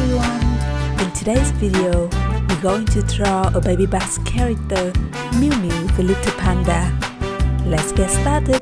everyone! In today's video, we're going to draw a Baby Bugs character, Mew Mew the little panda. Let's get started!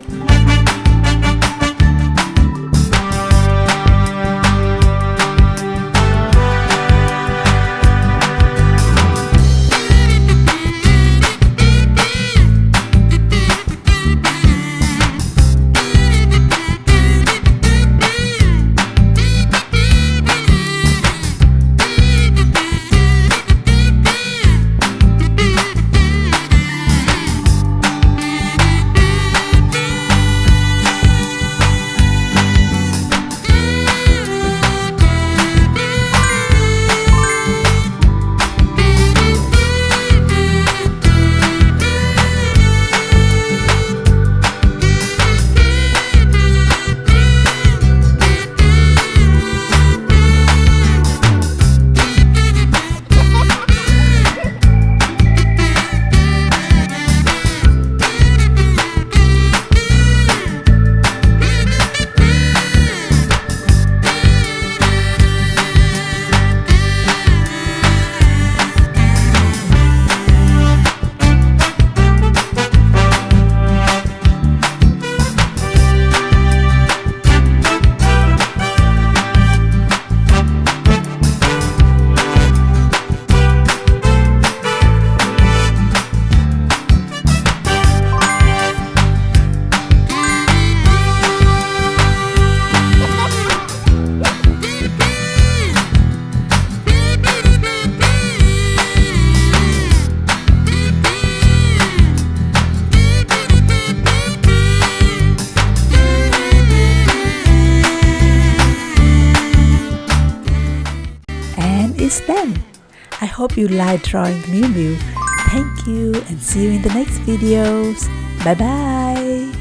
It's done. I hope you like drawing Mew Mew. Thank you and see you in the next videos. Bye bye.